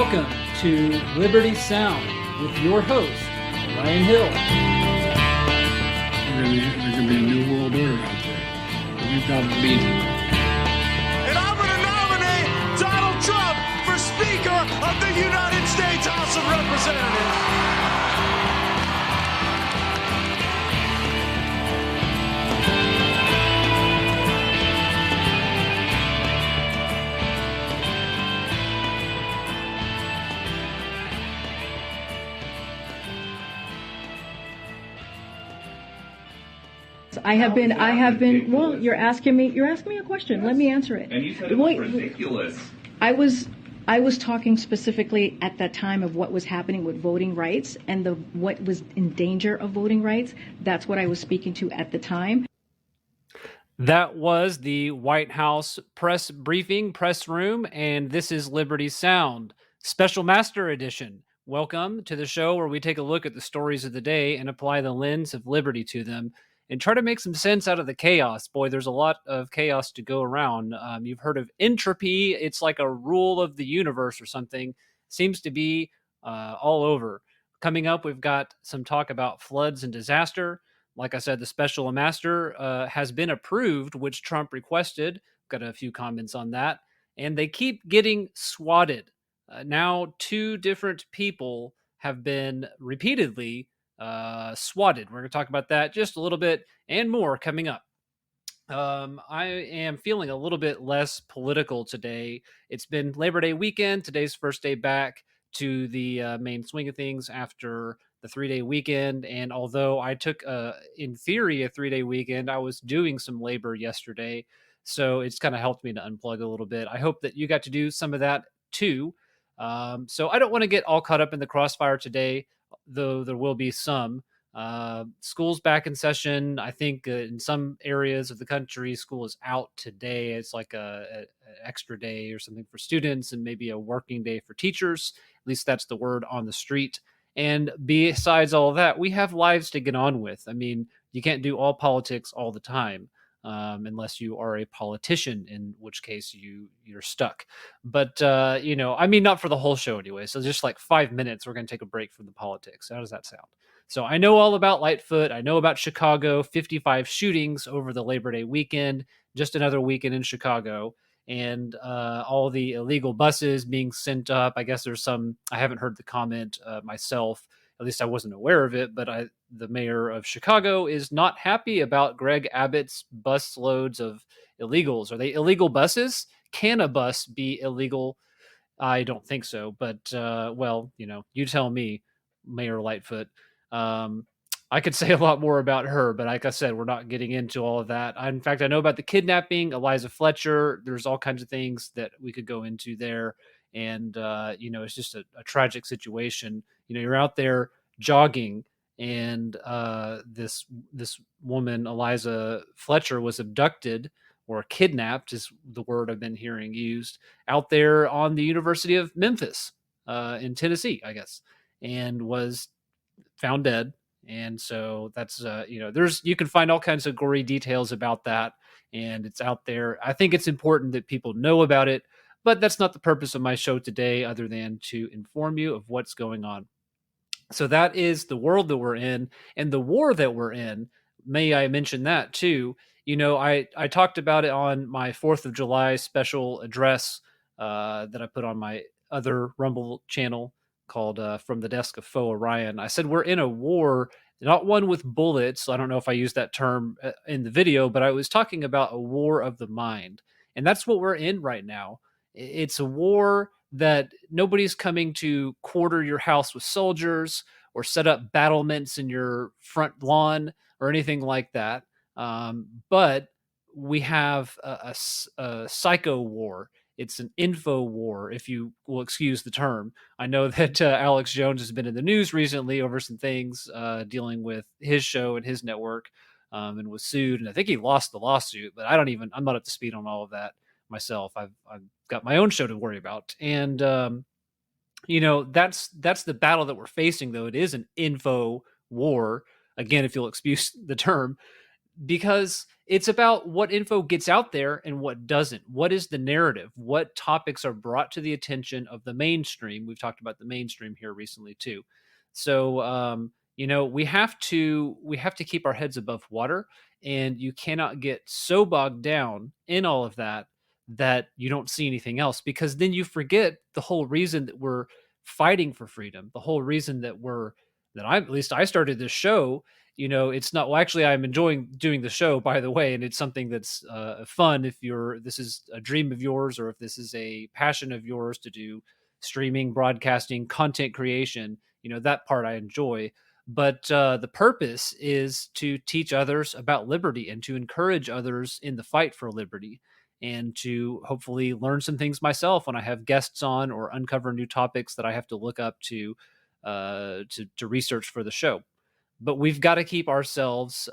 Welcome to Liberty Sound with your host, Ryan Hill. There's going to be a new world order out there. We've got to beat it. And I'm going to nominate Donald Trump for Speaker of the United States House of Representatives. I have been, well, you're asking me a question. Yes. Let me answer it. And you said it was ridiculous. I was talking specifically at that time of what was happening with voting rights and what was in danger of voting rights. That's what I was speaking to at the time. That was the White House press briefing, press room, and this is Liberty Sound, Special Master Edition. Welcome to the show where we take a look at the stories of the day and apply the lens of liberty to them and try to make some sense out of the chaos. Boy, there's a lot of chaos to go around. You've heard of entropy. It's like a rule of the universe or something. Seems to be all over. Coming up, we've got some talk about floods and disaster. Like I said, the special master has been approved, which Trump requested. Got a few comments on that. And they keep getting swatted. Now, two different people have been repeatedly swatted. We're going to talk about that just a little bit and more coming up. I am feeling a little bit less political today. It's been Labor Day weekend. Today's first day back to the main swing of things after the 3-day weekend. And although I took, in theory, a 3-day weekend, I was doing some labor yesterday. So it's kind of helped me to unplug a little bit. I hope that you got to do some of that too. So I don't want to get all caught up in the crossfire today, though there will be some. School's back in session. I think in some areas of the country, school is out today. It's like an extra day or something for students and maybe a working day for teachers. At least that's the word on the street. And besides all of that, we have lives to get on with. I mean, you can't do all politics all the time. Unless you are a politician, in which case you're stuck. But, not for the whole show anyway. So just like 5 minutes, we're going to take a break from the politics. How does that sound? So I know all about Lightfoot. I know about Chicago, 55 shootings over the Labor Day weekend, just another weekend in Chicago, and all the illegal buses being sent up. I guess there's some, I haven't heard the comment myself. At least I wasn't aware of it, but the mayor of Chicago is not happy about Greg Abbott's bus loads of illegals. Are they illegal buses? Can a bus be illegal? I don't think so, but you tell me, Mayor Lightfoot. I could say a lot more about her, but like I said, we're not getting into all of that. In fact, I know about the kidnapping, Eliza Fletcher. There's all kinds of things that we could go into there. And, it's just a tragic situation. You're out there jogging and this woman, Eliza Fletcher, was abducted or kidnapped is the word I've been hearing used out there on the University of Memphis in Tennessee, I guess, and was found dead. And so that's, you can find all kinds of gory details about that. And it's out there. I think it's important that people know about it. But that's not the purpose of my show today, other than to inform you of what's going on. So that is the world that we're in, and the war that we're in. May I mention that too? I talked about it on my 4th of July special address that I put on my other Rumble channel called From the Desk of Foe Orion. I said we're in a war, not one with bullets. I don't know if I used that term in the video, but I was talking about a war of the mind. And that's what we're in right now. It's a war that nobody's coming to quarter your house with soldiers or set up battlements in your front lawn or anything like that. But we have a psycho war. It's an info war, if you will excuse the term. I know that Alex Jones has been in the news recently over some things dealing with his show and his network and was sued. And I think he lost the lawsuit, but I'm not up to speed on all of that myself. I've got my own show to worry about. And, that's the battle that we're facing, though. It is an info war. Again, if you'll excuse the term, because it's about what info gets out there and what doesn't. What is the narrative? What topics are brought to the attention of the mainstream? We've talked about the mainstream here recently too. So we have to keep our heads above water, and you cannot get so bogged down in all of that that you don't see anything else, because then you forget the whole reason that we're fighting for freedom, the whole reason that I, at least I started this show. It's not, well, actually, I'm enjoying doing the show, by the way, and it's something that's fun if this is a dream of yours, or if this is a passion of yours to do streaming, broadcasting, content creation. That part I enjoy. But the purpose is to teach others about liberty and to encourage others in the fight for liberty, and to hopefully learn some things myself when I have guests on, or uncover new topics that I have to look up to research for the show. But we've got to keep ourselves,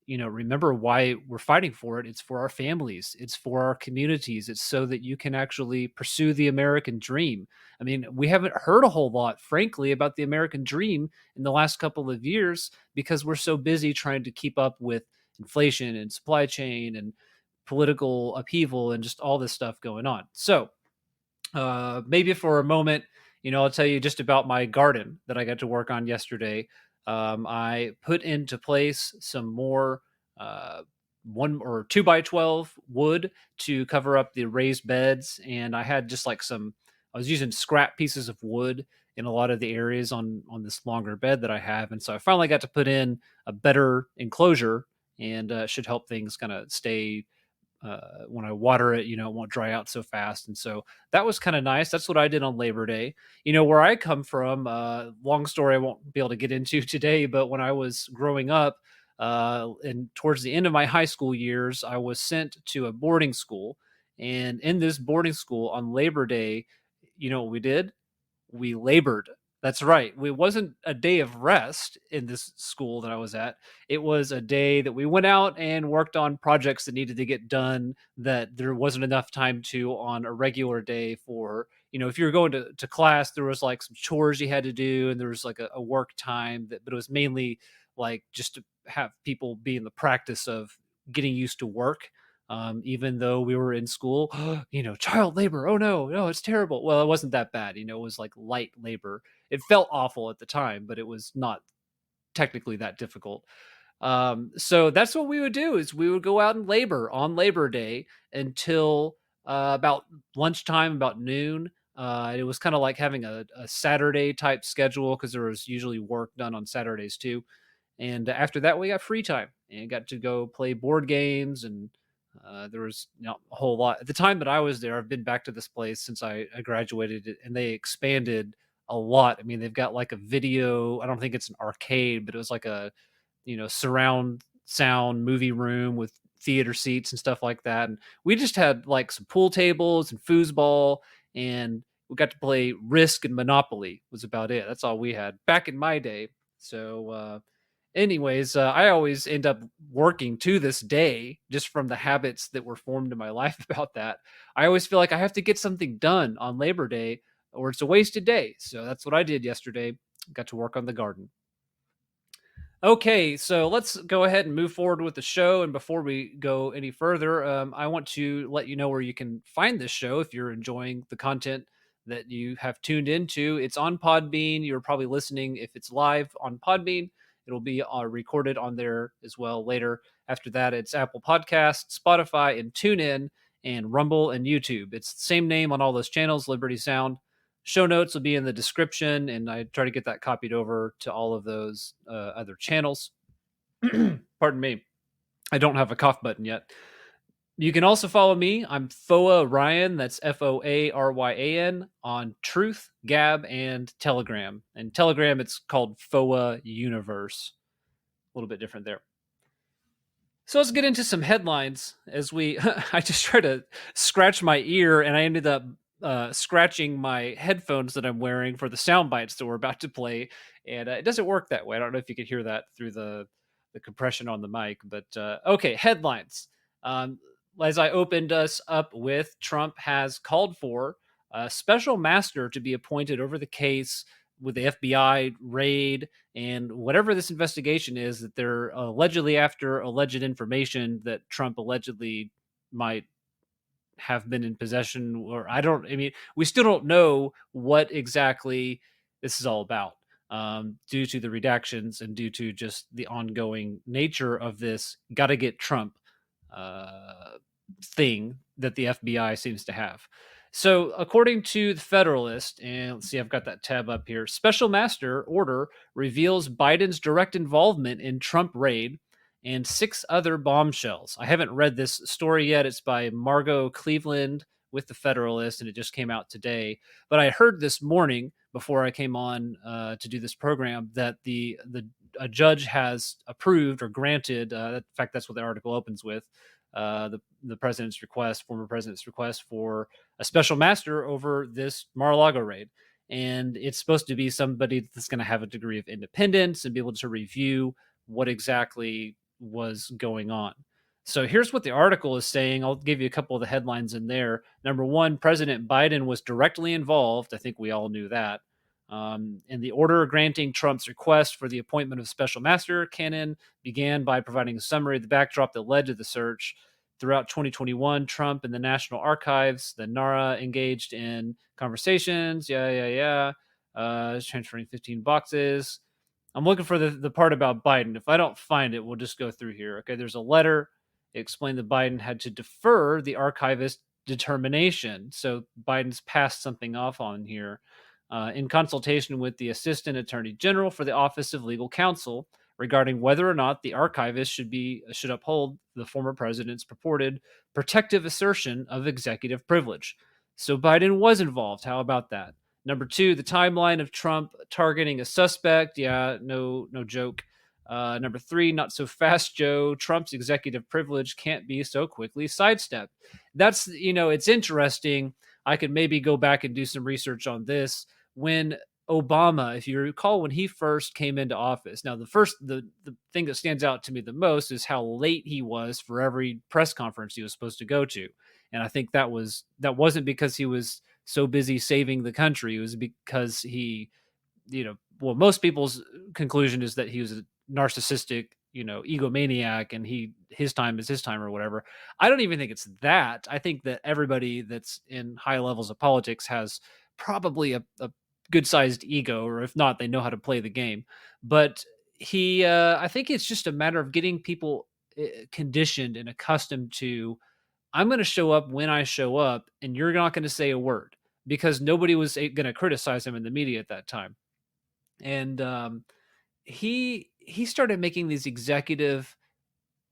remember why we're fighting for it. It's for our families, it's for our communities, it's so that you can actually pursue the American dream. I mean, we haven't heard a whole lot, frankly, about the American dream in the last couple of years, because we're so busy trying to keep up with inflation and supply chain and political upheaval and just all this stuff going on. So maybe for a moment, I'll tell you just about my garden that I got to work on yesterday. I put into place some more 1 or 2 by 12 wood to cover up the raised beds, and I had just like I was using scrap pieces of wood in a lot of the areas on this longer bed that I have, and so I finally got to put in a better enclosure, and should help things kind of stay. When I water it, it won't dry out so fast. And so that was kind of nice. That's what I did on Labor Day. Where I come from, long story I won't be able to get into today, but when I was growing up, and towards the end of my high school years, I was sent to a boarding school. And in this boarding school on Labor Day, what we did? We labored. That's right. It wasn't a day of rest in this school that I was at. It was a day that we went out and worked on projects that needed to get done that there wasn't enough time to on a regular day for, if you were going to class, there was like some chores you had to do, and there was like a work time but it was mainly like just to have people be in the practice of getting used to work. Even though we were in school, child labor. Oh no, it's terrible. Well, it wasn't that bad. It was like light labor. It felt awful at the time, but it was not technically that difficult. So that's what we would do, is we would go out and labor on Labor Day until about lunchtime, about noon. It was kind of like having a Saturday type schedule, because there was usually work done on Saturdays too. And after that, we got free time and got to go play board games. And there was a whole lot. At the time that I was there, I've been back to this place since I graduated, and they expanded a lot. I mean, they've got like a video, I don't think it's an arcade, but it was like a, surround sound movie room with theater seats and stuff like that. And we just had like some pool tables and foosball, and we got to play Risk and Monopoly was about it. That's all we had back in my day. So, anyways, I always end up working to this day, just from the habits that were formed in my life about that. I always feel like I have to get something done on Labor Day, or it's a wasted day. So that's what I did yesterday. Got to work on the garden. Okay, so let's go ahead and move forward with the show. And before we go any further, I want to let you know where you can find this show if you're enjoying the content that you have tuned into. It's on Podbean. You're probably listening if it's live on Podbean. It'll be recorded on there as well later. After that, it's Apple Podcasts, Spotify, and TuneIn, and Rumble and YouTube. It's the same name on all those channels, Liberty Sound. Show notes will be in the description, and I try to get that copied over to all of those other channels. Pardon me. I don't have a cough button yet. You can also follow me. I'm Foa Ryan. That's Foaryan on Truth, Gab, and Telegram. And Telegram, it's called Foa Universe. A little bit different there. So let's get into some headlines as I just tried to scratch my ear, and I ended up scratching my headphones that I'm wearing for the sound bites that we're about to play. And it doesn't work that way. I don't know if you could hear that through the compression on the mic, but okay, headlines. As I opened us up with, Trump has called for a special master to be appointed over the case with the FBI raid and whatever this investigation is, that they're allegedly after alleged information that Trump allegedly might have been in possession, or I mean, we still don't know what exactly this is all about, due to the redactions and due to just the ongoing nature of this got to get Trump thing that the FBI seems to have. So, according to the Federalist, and let's see, I've got that tab up here. Special Master Order reveals Biden's direct involvement in Trump raid and 6 other bombshells. I haven't read this story yet. It's by Margot Cleveland with the Federalist, and it just came out today. But I heard this morning before I came on to do this program that a judge has approved or granted. In fact, that's what the article opens with. The president's request, former president's request for a special master over this Mar-a-Lago raid. And it's supposed to be somebody that's going to have a degree of independence and be able to review what exactly was going on. So here's what the article is saying. I'll give you a couple of the headlines in there. Number one, President Biden was directly involved. I think we all knew that. In the order granting Trump's request for the appointment of special master, Cannon began by providing a summary of the backdrop that led to the search. Throughout 2021, Trump and the National Archives, the NARA, engaged in conversations. Transferring 15 boxes. I'm looking for the part about Biden. If I don't find it, we'll just go through here. Okay, there's a letter. It explained that Biden had to defer the archivist determination. So Biden's passed something off on here. In consultation with the Assistant Attorney General for the Office of Legal Counsel regarding whether or not the archivist should uphold the former president's purported protective assertion of executive privilege. So Biden was involved. How about that? Number two, the timeline of Trump targeting a suspect. Yeah, no joke. Number three, not so fast, Joe. Trump's executive privilege can't be so quickly sidestepped. That's, it's interesting. I could maybe go back and do some research on this. When Obama, if you recall, when he first came into office, now the thing that stands out to me the most is how late he was for every press conference he was supposed to go to. And I think that wasn't because he was so busy saving the country. It was because he, most people's conclusion is that he was a narcissistic, egomaniac, and his time is his time or whatever. I don't even think it's that. I think that everybody that's in high levels of politics has probably a good-sized ego, or if not, they know how to play the game. But I think it's just a matter of getting people conditioned and accustomed to, I'm going to show up when I show up, and you're not going to say a word, because nobody was going to criticize him in the media at that time. And he started making these executive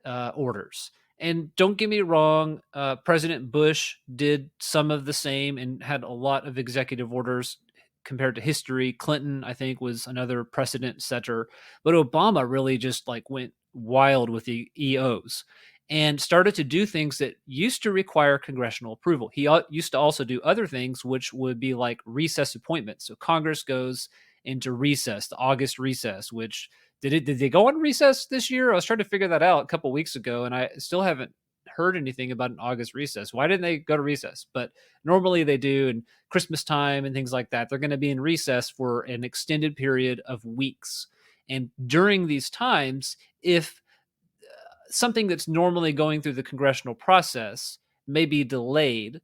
orders. And don't get me wrong, President Bush did some of the same and had a lot of executive orders compared to history. Clinton, I think, was another precedent setter. But Obama really just went wild with the EOs and started to do things that used to require congressional approval. He used to also do other things, which would be like recess appointments. So Congress goes into recess, the August recess, which did they go on recess this year? I was trying to figure that out a couple weeks ago, and I still haven't heard anything about an August recess. Why didn't they go to recess? But normally they do, and Christmas time and things like that. They're going to be in recess for an extended period of weeks. And during these times, if something that's normally going through the congressional process may be delayed,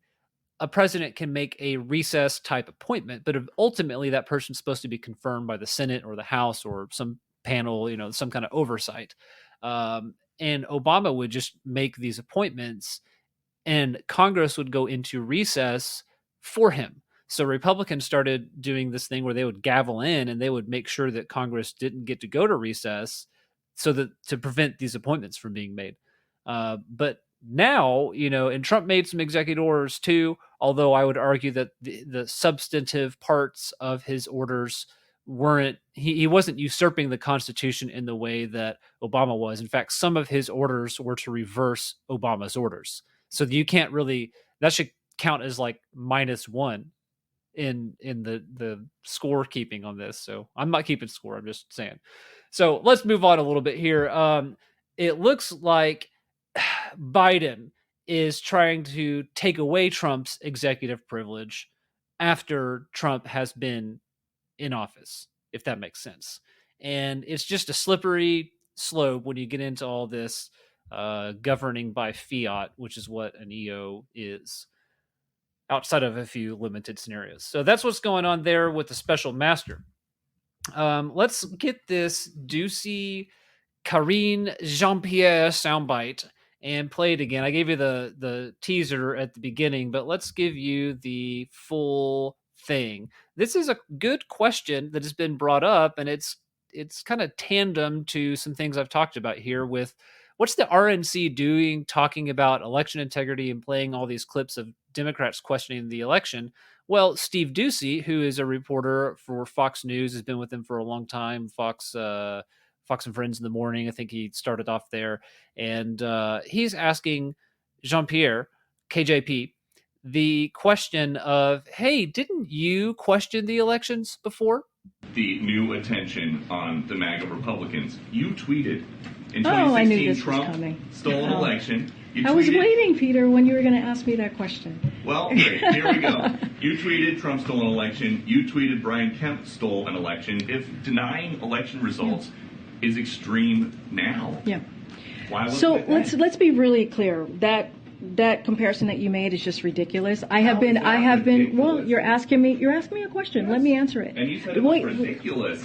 a president can make a recess type appointment, but ultimately that person's supposed to be confirmed by the Senate or the House or some panel, some kind of oversight. And Obama would just make these appointments, and Congress would go into recess for him. So Republicans started doing this thing where they would gavel in and they would make sure that Congress didn't get to go to recess, so that to prevent these appointments from being made. But now, and Trump made some executive orders too, although I would argue that the substantive parts of his orders he wasn't usurping the Constitution in the way that Obama was. In fact, some of his orders were to reverse Obama's orders. So you can't really, that should count as -1 in the scorekeeping on this. So I'm not keeping score, I'm just saying. So let's move on a little bit here. It looks like Biden is trying to take away Trump's executive privilege after Trump has been in office, if that makes sense. And it's just a slippery slope when you get into all this governing by fiat, which is what an EO is, outside of a few limited scenarios. So that's what's going on there with the special master. Let's get this Ducey Karine Jean-Pierre soundbite and play it again. I gave you the teaser at the beginning, but let's give you the full thing. This is a good question that has been brought up, and it's kind of tandem to some things I've talked about here with what's the RNC doing, talking about election integrity and playing all these clips of Democrats questioning the election. Well, Steve Ducey, who is a reporter for Fox News, has been with them for a long time. Fox and Friends in the Morning, I think he started off there. And he's asking Jean-Pierre, KJP, the question of, hey, didn't you question the elections before? The new attention on the MAGA Republicans. You tweeted in 2016 I knew this Trump was coming. stole an election. I was waiting, Peter, when you were going to ask me that question. Well, great. Here we go. You tweeted Trump stole an election. You tweeted Brian Kemp stole an election. If denying election results is extreme now, why wasn't So it then? let's be really clear. That comparison that you made is just ridiculous. I have been. ridiculous? Well, you're asking me a question. Let me answer it. And you said it was ridiculous.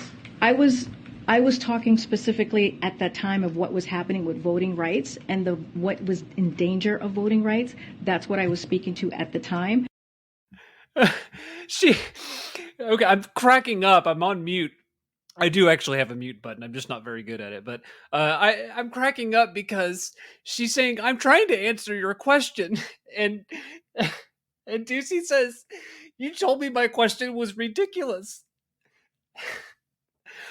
I was talking specifically at that time of what was happening with voting rights and what was in danger of voting rights. That's what I was speaking to at the time. Okay, I'm cracking up. I'm on mute. I do actually have a mute button. I'm just not very good at it. But I'm cracking up because she's saying, I'm trying to answer your question. And Ducey says, you told me my question was ridiculous.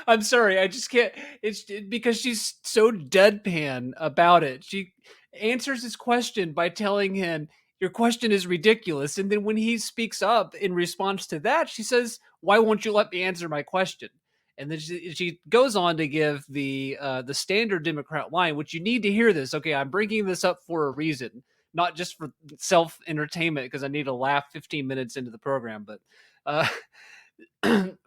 I'm sorry. I just can't. It's because she's so deadpan about it. She answers his question by telling him, your question is ridiculous. And then when he speaks up in response to that, she says, why won't you let me answer my question? And then she goes on to give the standard Democrat line, which you need to hear this. Okay, I'm bringing this up for a reason, not just for self-entertainment, because I need to laugh 15 minutes into the program. But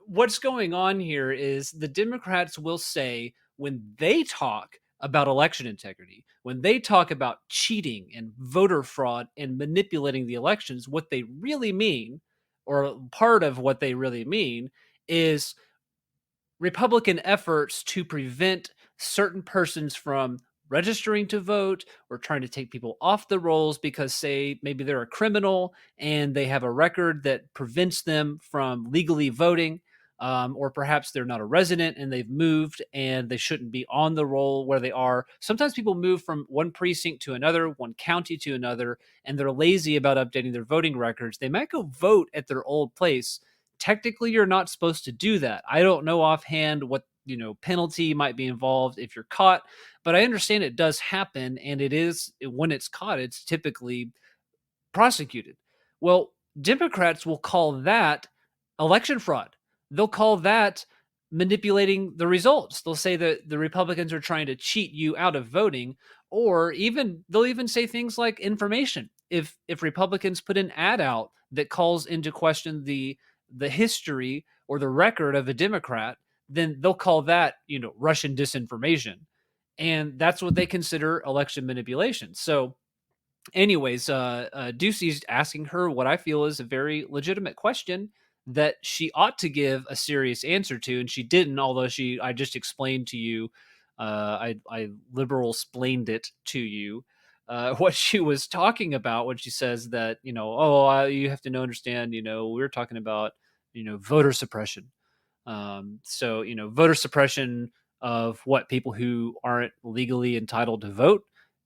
what's going on here is the Democrats will say, when they talk about election integrity, when they talk about cheating and voter fraud and manipulating the elections, what they really mean, or part of what they really mean, is Republican efforts to prevent certain persons from registering to vote or trying to take people off the rolls because, say, maybe they're a criminal and they have a record that prevents them from legally voting, or perhaps they're not a resident and they've moved and they shouldn't be on the roll where they are. Sometimes people move from one precinct to another, one county to another, and they're lazy about updating their voting records. They might go vote at their old place. Technically, you're not supposed to do that. I don't know offhand what penalty might be involved if you're caught, but I understand it does happen, and it is, when it's caught, it's typically prosecuted. Well, Democrats will call that election fraud. They'll call that manipulating the results. They'll say that the Republicans are trying to cheat you out of voting, or they'll even say things like information. If Republicans put an ad out that calls into question the history or the record of a Democrat, then they'll call that, Russian disinformation. And that's what they consider election manipulation. So anyways, Ducey's asking her what I feel is a very legitimate question that she ought to give a serious answer to, and she didn't, although I just explained to you, I liberal-splained it to you, what she was talking about when she says that, you have to understand, we're talking about, voter suppression. So, voter suppression of what? People who aren't legally entitled to vote,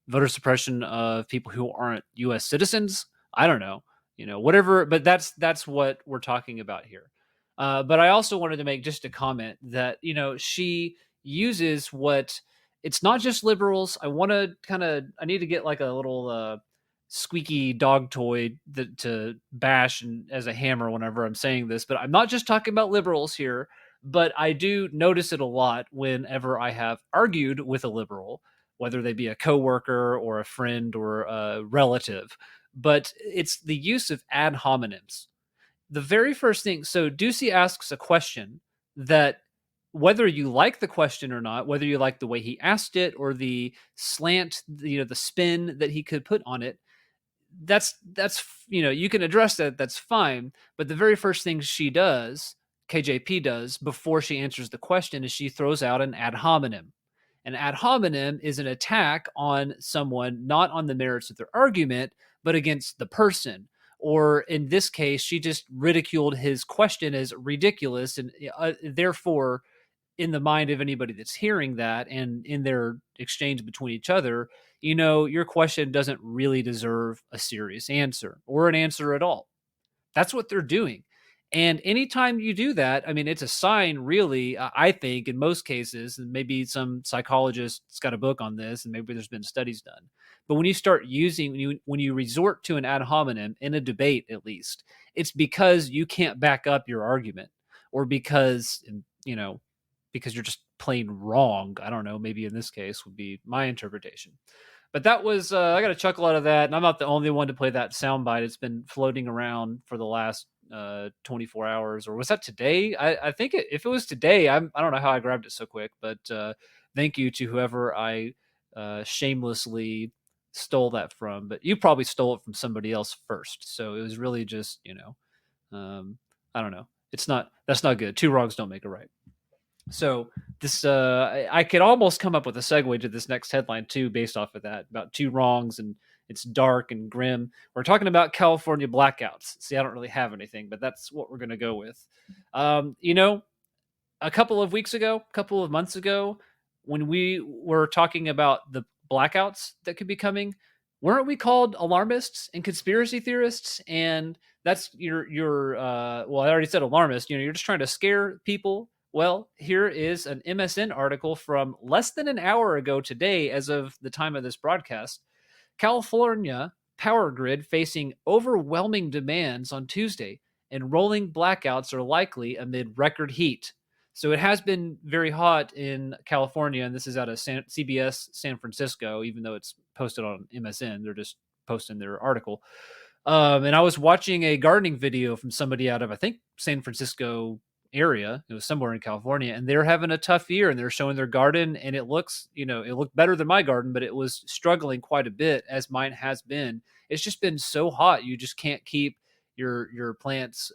voter suppression of people who aren't U.S. citizens. I don't know, whatever, but that's what we're talking about here. But I also wanted to make just a comment that, she uses it's not just liberals. I need to get like a little squeaky dog toy to bash as a hammer whenever I'm saying this, but I'm not just talking about liberals here, but I do notice it a lot whenever I have argued with a liberal, whether they be a coworker or a friend or a relative, but it's the use of ad hominems. the very first thing, so Ducey asks a question that, whether you like the question or not, whether you like the way he asked it or the slant, the spin that he could put on it, that's you can address that. That's fine. But the very first thing KJP does before she answers the question, is she throws out an ad hominem. An ad hominem is an attack on someone, not on the merits of their argument, but against the person. Or in this case, she just ridiculed his question as ridiculous, and therefore, in the mind of anybody that's hearing that and in their exchange between each other, your question doesn't really deserve a serious answer or an answer at all. That's what they're doing. And anytime you do that, I mean, it's a sign, really, I think, in most cases, and maybe some psychologist's got a book on this, and maybe there's been studies done. But when you start when you resort to an ad hominem in a debate, at least, it's because you can't back up your argument, or because you're just plain wrong. I don't know. Maybe in this case would be my interpretation. But that was, I got a chuckle out of that. And I'm not the only one to play that soundbite. It's been floating around for the last 24 hours. Or was that today? I think if it was today, I don't know how I grabbed it so quick. But thank you to whoever I shamelessly stole that from. But you probably stole it from somebody else first. So it was really just, I don't know. That's not good. Two wrongs don't make a right. So this, I could almost come up with a segue to this next headline too, based off of that, about two wrongs, and it's dark and grim. We're talking about California blackouts. See, I don't really have anything, but that's what we're going to go with. A couple of months ago, when we were talking about the blackouts that could be coming, weren't we called alarmists and conspiracy theorists? And that's your well, I already said alarmist. You're just trying to scare people. Well, here is an MSN article from less than an hour ago today, as of the time of this broadcast. California power grid facing overwhelming demands on Tuesday, and rolling blackouts are likely amid record heat. So it has been very hot in California, and this is out of CBS San Francisco, even though it's posted on MSN. They're just posting their article. And I was watching a gardening video from somebody out of, I think, San Francisco area. It was somewhere in California, and they're having a tough year, and they're showing their garden, and it looked better than my garden, but it was struggling quite a bit, as mine has been. It's just been so hot. You just can't keep your plants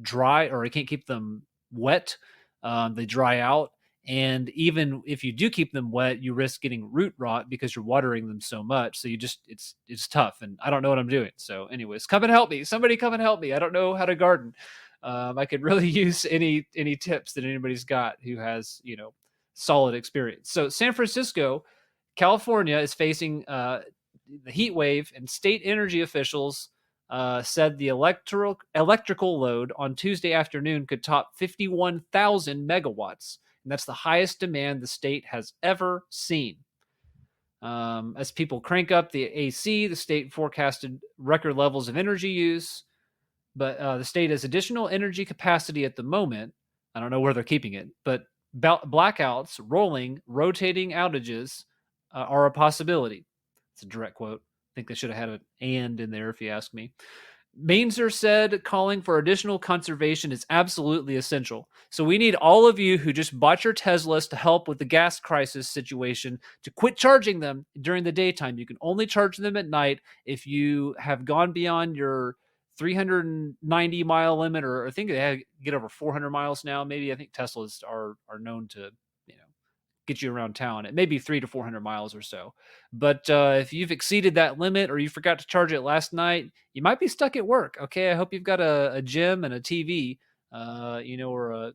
dry, or you can't keep them wet. They dry out. And even if you do keep them wet, you risk getting root rot because you're watering them so much. So it's tough, and I don't know what I'm doing. So anyways, come and help me. Somebody come and help me. I don't know how to garden. I could really use any tips that anybody's got who has, solid experience. So San Francisco, California is facing the heat wave, and state energy officials said the electrical load on Tuesday afternoon could top 51,000 megawatts. And that's the highest demand the state has ever seen. As people crank up the AC, the state forecasted record levels of energy use. But the state has additional energy capacity at the moment. I don't know where they're keeping it, but blackouts, rolling, rotating outages are a possibility. It's a direct quote. I think they should have had an "and" in there, if you ask me. Mainzer said calling for additional conservation is absolutely essential. So we need all of you who just bought your Teslas to help with the gas crisis situation to quit charging them during the daytime. You can only charge them at night. If you have gone beyond your 390 mile limit, or I think they get over 400 miles now. Maybe I think Teslas are known to, get you around town. It may be 300 to 400 miles or so. But if you've exceeded that limit, or you forgot to charge it last night, you might be stuck at work. Okay. I hope you've got a gym and a TV, or a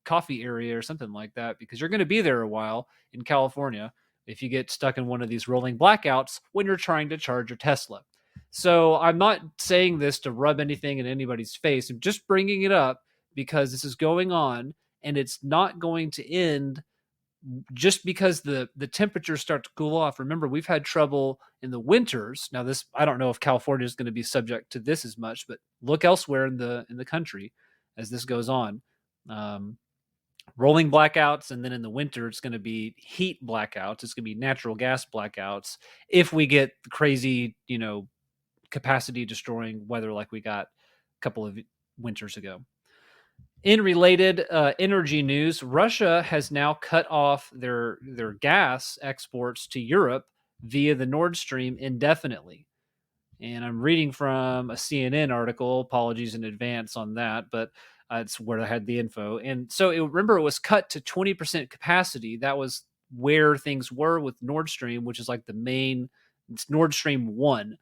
coffee area or something like that, because you're going to be there a while in California if you get stuck in one of these rolling blackouts when you're trying to charge your Tesla. So I'm not saying this to rub anything in anybody's face. I'm just bringing it up because this is going on, and it's not going to end just because the temperatures start to cool off. Remember, we've had trouble in the winters. Now, this, I don't know if California is going to be subject to this as much, but look elsewhere in the country as this goes on. Rolling blackouts, and then in the winter it's going to be heat blackouts. It's going to be natural gas blackouts if we get crazy, capacity destroying weather like we got couple of winters ago. In related energy news, Russia has now cut off their gas exports to Europe via the Nordstream indefinitely. And I'm reading from a CNN article. Apologies in advance on that, but it's where I had the info. And so remember, it was cut to 20% capacity. That was where things were with Nordstream, which is like the main. It's Nordstream 1.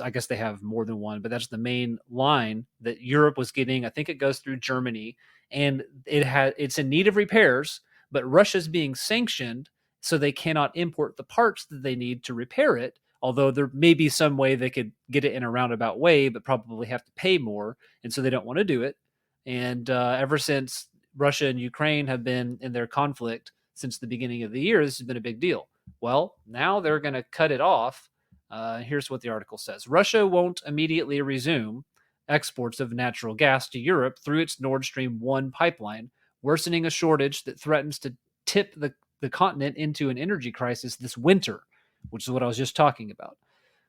I guess they have more than one, but that's the main line that Europe was getting. I think it goes through Germany, and it's in need of repairs, but Russia's being sanctioned, so they cannot import the parts that they need to repair it. Although there may be some way they could get it in a roundabout way, but probably have to pay more, and so they don't want to do it. And ever since Russia and Ukraine have been in their conflict since the beginning of the year, this has been a big deal. Well, now they're going to cut it off. Here's what the article says. Russia won't immediately resume exports of natural gas to Europe through its Nord Stream 1 pipeline, worsening a shortage that threatens to tip the continent into an energy crisis this winter, which is what I was just talking about.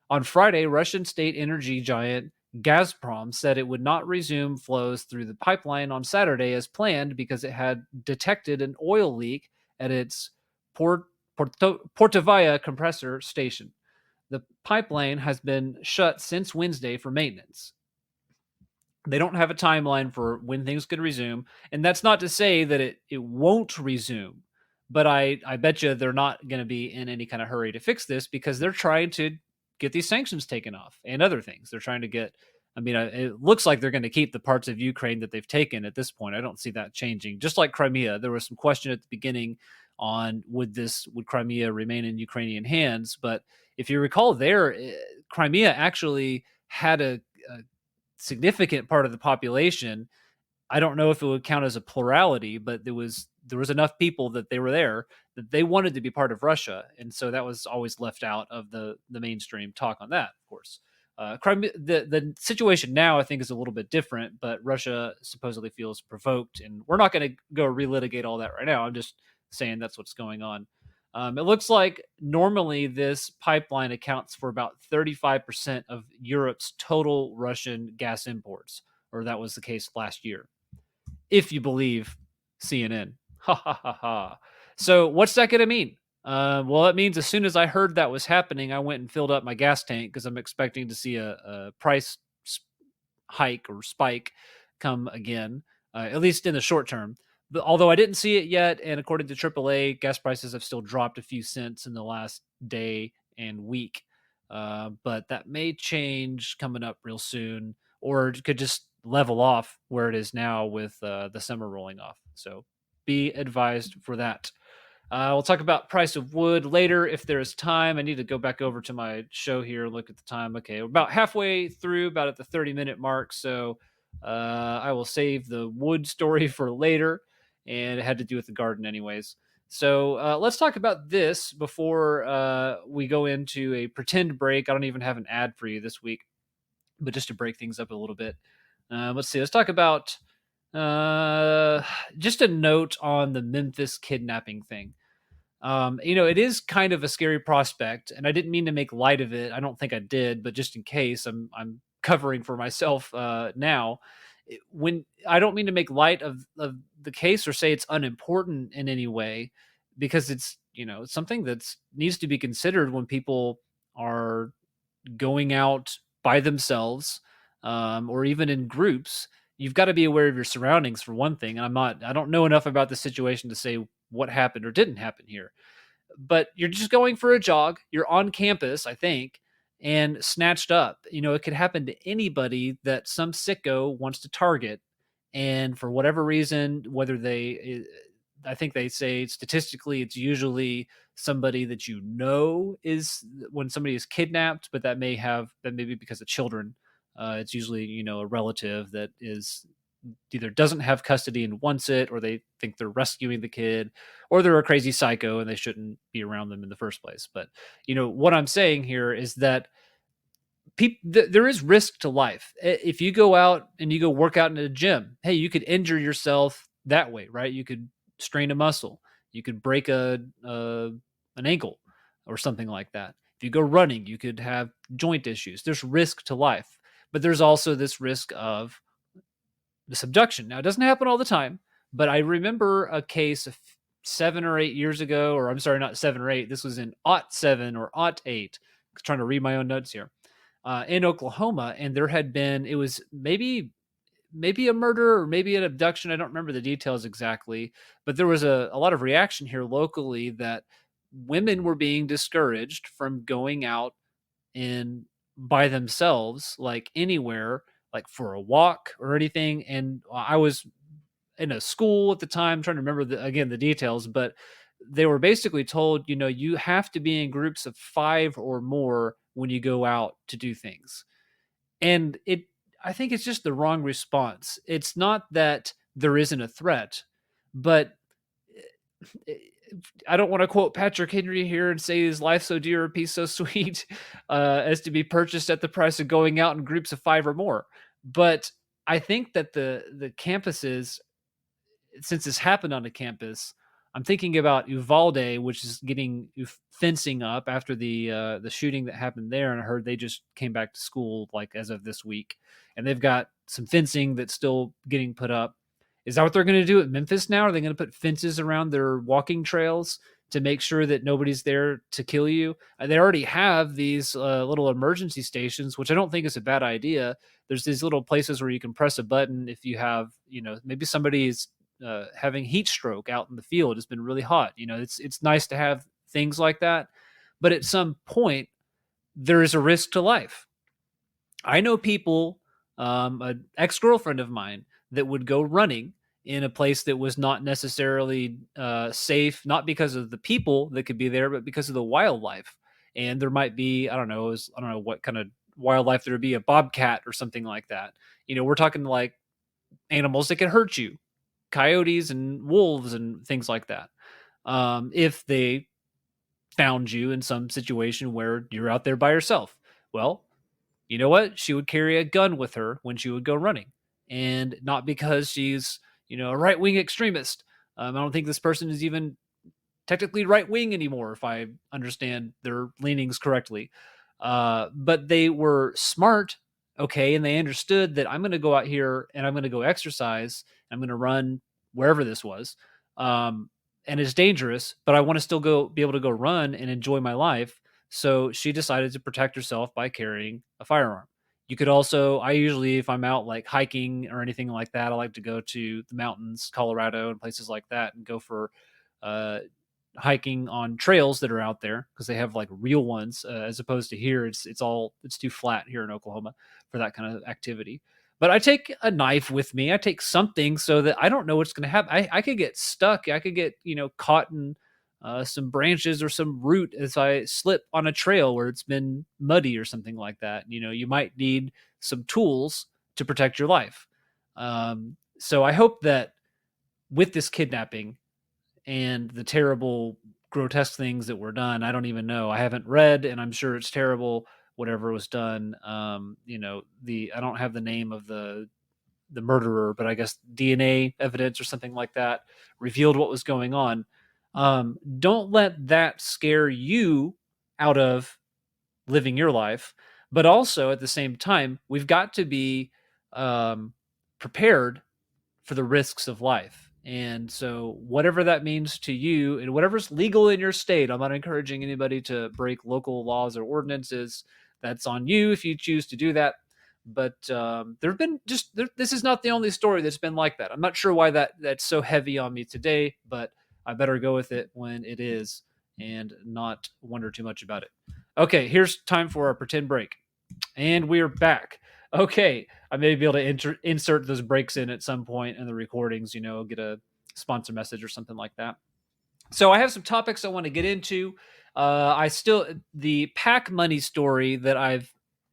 On Friday, Russian state energy giant Gazprom said it would not resume flows through the pipeline on Saturday as planned because it had detected an oil leak at its Portovaya compressor station. The pipeline has been shut since Wednesday for maintenance. They don't have a timeline for when things could resume, and that's not to say that it won't resume. But I bet you they're not going to be in any kind of hurry to fix this because they're trying to get these sanctions taken off and other things. They're trying to get, it looks like they're going to keep the parts of Ukraine that they've taken at this point. I don't see that changing. Just like Crimea, there was some question at the beginning on would Crimea remain in Ukrainian hands. But if you recall Crimea actually had a significant part of the population. I don't know if it would count as a plurality, but there was enough people that they were there that they wanted to be part of Russia, and so that was always left out of the mainstream talk on that. Of course, the situation now I think is a little bit different, but Russia supposedly feels provoked, and we're not going to go relitigate all that right now. I'm just saying that's what's going on. It looks like normally this pipeline accounts for about 35% of Europe's total Russian gas imports, or that was the case last year, if you believe CNN. Ha ha ha ha. So what's that going to mean? Well, it means as soon as I heard that was happening, I went and filled up my gas tank because I'm expecting to see a price hike or spike come again, at least in the short term. But although I didn't see it yet, and according to AAA, gas prices have still dropped a few cents in the last day and week. But that may change coming up real soon, or it could just level off where it is now with the summer rolling off. So be advised for that. We'll talk about price of wood later if there is time. I need to go back over to my show here, look at the time. Okay, we're about halfway through, about at the 30-minute mark. So I will save the wood story for later. And it had to do with the garden anyways. So let's talk about this before we go into a pretend break. I don't even have an ad for you this week, but just to break things up a little bit. Let's see. Let's talk about just a note on the Memphis kidnapping thing. It is kind of a scary prospect, and I didn't mean to make light of it. I don't think I did, but just in case, I'm covering for myself now. When I don't mean to make light of the case or say it's unimportant in any way, because it's something that needs to be considered when people are going out by themselves or even in groups. You've got to be aware of your surroundings for one thing. And I don't know enough about the situation to say what happened or didn't happen here, but you're just going for a jog. You're on campus, I think, and snatched up. It could happen to anybody that some sicko wants to target. And for whatever reason, I think they say statistically, it's usually somebody that is when somebody is kidnapped, but that may be because of children. It's usually, a relative that is either doesn't have custody and wants it, or they think they're rescuing the kid, or they're a crazy psycho and they shouldn't be around them in the first place. But, what I'm saying here is that there is risk to life. If you go out and you go work out in a gym, hey, you could injure yourself that way, right? You could strain a muscle. You could break an ankle or something like that. If you go running, you could have joint issues. There's risk to life. but there's also this risk of this abduction. Now, it doesn't happen all the time, but I remember a case of 7 or 8 years ago, or I'm sorry, not 7 or 8. This was in '07 or '08. Trying to read my own notes here. In Oklahoma, and there had been, it was maybe a murder or maybe an abduction. I don't remember the details exactly, but there was a lot of reaction here locally that women were being discouraged from going out in by themselves, like anywhere, like for a walk or anything. And I was in a school at the time, trying to remember the details, but they were basically told, you have to be in groups of 5 or more when you go out to do things. And I think it's just the wrong response. It's not that there isn't a threat, but I don't want to quote Patrick Henry here and say his life so dear, a piece so sweet, as to be purchased at the price of going out in groups of 5 or more. But I think that the campuses, since this happened on a campus, I'm thinking about Uvalde, which is getting fencing up after the shooting that happened there, and I heard they just came back to school like as of this week, and they've got some fencing that's still getting put up. Is that what they're going to do at Memphis now? Are they going to put fences around their walking trails to make sure that nobody's there to kill you? They already have these little emergency stations, which I don't think is a bad idea. There's these little places where you can press a button if you have, maybe somebody's having heat stroke out in the field. It's been really hot. It's nice to have things like that, but at some point there is a risk to life. I know people, an ex-girlfriend of mine, that would go running in a place that was not necessarily safe, not because of the people that could be there, but because of the wildlife. And there might be, I don't know what kind of wildlife there would be, a bobcat or something like that. We're talking like animals that can hurt you, coyotes and wolves and things like that. If they found you in some situation where you're out there by yourself, well, you know what? She would carry a gun with her when she would go running, and not because she's, a right-wing extremist. I don't think this person is even technically right-wing anymore, if I understand their leanings correctly. But they were smart, okay, and they understood that I'm going to go out here and I'm going to go exercise. I'm going to run wherever this was, and it's dangerous, but I want to still be able to go run and enjoy my life. So she decided to protect herself by carrying a firearm. You could also, I usually, if I'm out like hiking or anything like that, I like to go to the mountains, Colorado and places like that, and go for hiking on trails that are out there, because they have like real ones, as opposed to here. It's too flat here in Oklahoma for that kind of activity. But I take a knife with me. I take something so that I don't know what's going to happen. I could get stuck. I could get, caught in some branches or some root as I slip on a trail where it's been muddy or something like that. You might need some tools to protect your life. So I hope that with this kidnapping and the terrible, grotesque things that were done, I don't even know. I haven't read, and I'm sure it's terrible, whatever was done. I don't have the name of the murderer, but I guess DNA evidence or something like that revealed what was going on. Don't let that scare you out of living your life. But also at the same time, we've got to be prepared for the risks of life. And so whatever that means to you and whatever's legal in your state, I'm not encouraging anybody to break local laws or ordinances. That's on you if you choose to do that. But there've been this is not the only story that's been like that. I'm not sure why that's so heavy on me today, but I better go with it when it is and not wonder too much about it. Okay, here's time for our pretend break. And we're back. Okay, I may be able to insert those breaks in at some point in the recordings, get a sponsor message or something like that. So I have some topics I want to get into. The PAC Money story that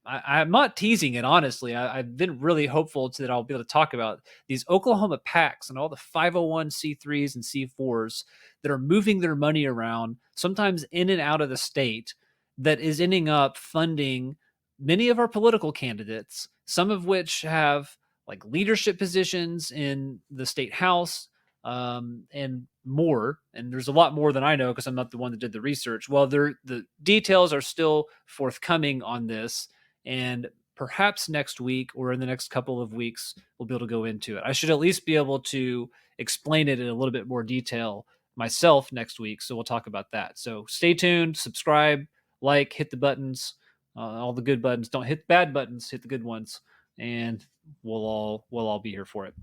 I'm not teasing it, honestly. I've been really hopeful that I'll be able to talk about these Oklahoma PACs and all the 501c3s and C4s that are moving their money around, sometimes in and out of the state, that is ending up funding many of our political candidates, some of which have like leadership positions in the state house, and more. And there's a lot more than I know because I'm not the one that did the research. Well, the details are still forthcoming on this. And perhaps next week or in the next couple of weeks, we'll be able to go into it. I should at least be able to explain it in a little bit more detail myself next week. So we'll talk about that. So stay tuned, subscribe, like, hit the buttons, all the good buttons. Don't hit bad buttons, hit the good ones, and we'll all be here for it.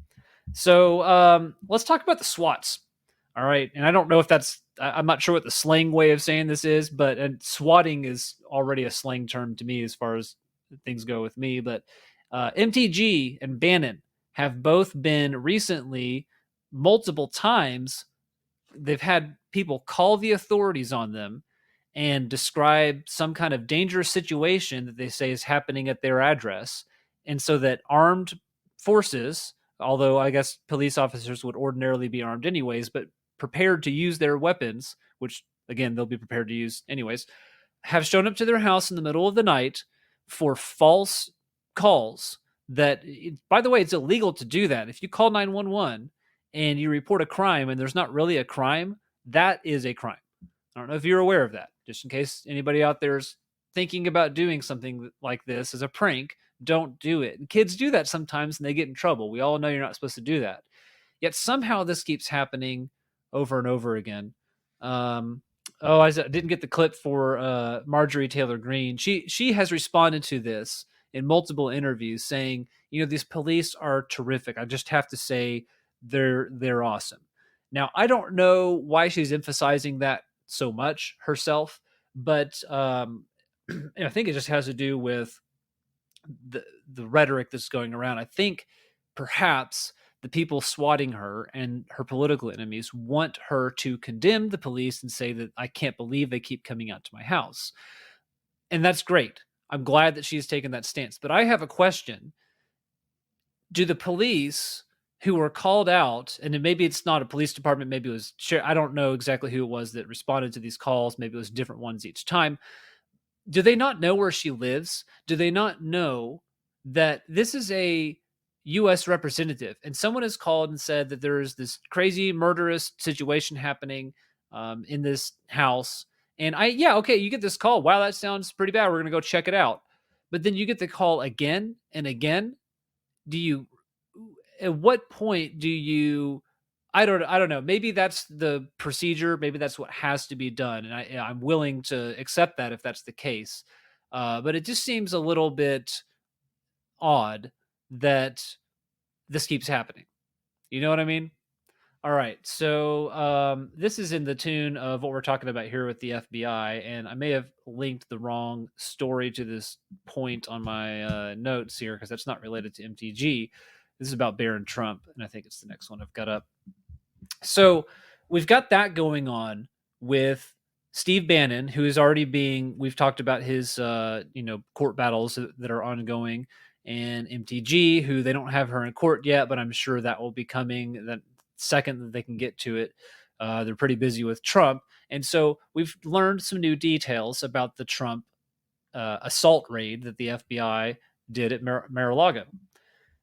So let's talk about the SWATs. All right. And I don't know if I'm not sure what the slang way of saying this is, but swatting is already a slang term to me as far as things go with me. But MTG and Bannon have both been recently multiple times. They've had people call the authorities on them and describe some kind of dangerous situation that they say is happening at their address. And so that armed forces, although I guess police officers would ordinarily be armed anyways, but prepared to use their weapons, which again, they'll be prepared to use anyways, have shown up to their house in the middle of the night for false calls that, by the way, it's illegal to do that. If you call 911 and you report a crime and there's not really a crime, that is a crime. I don't know if you're aware of that. Just in case anybody out there is thinking about doing something like this as a prank, don't do it. And kids do that sometimes and they get in trouble. We all know you're not supposed to do that. Yet somehow this keeps happening over and over again. I didn't get the clip for Marjorie Taylor Greene. She has responded to this in multiple interviews saying, these police are terrific. I just have to say they're awesome. Now, I don't know why she's emphasizing that so much herself, but I think it just has to do with the rhetoric that's going around. I think perhaps the people swatting her and her political enemies want her to condemn the police and say that I can't believe they keep coming out to my house. And that's great. I'm glad that she's taken that stance. But I have a question. Do the police who were called out, and maybe it's not a police department, maybe it was, I don't know exactly who it was that responded to these calls. Maybe it was different ones each time. Do they not know where she lives? Do they not know that this is a U.S. representative and someone has called and said that there is this crazy murderous situation happening in this house? And you get this call. Wow, that sounds pretty bad. We're going to go check it out. But then you get the call again and again. At what point do you, I don't know. Maybe that's the procedure. Maybe that's what has to be done. And I'm willing to accept that if that's the case. But it just seems a little bit odd that this keeps happening. You know what I mean? All right. So this is in the tune of what we're talking about here with the FBI. And I may have linked the wrong story to this point on my notes here because that's not related to MTG. This is about Barron Trump. And I think it's the next one I've got up. So we've got that going on with Steve Bannon, who is already we've talked about his, court battles that are ongoing, and MTG, who they don't have her in court yet, but I'm sure that will be coming the second that they can get to it. They're pretty busy with Trump. And so we've learned some new details about the Trump assault raid that the FBI did at Mar-a-Lago.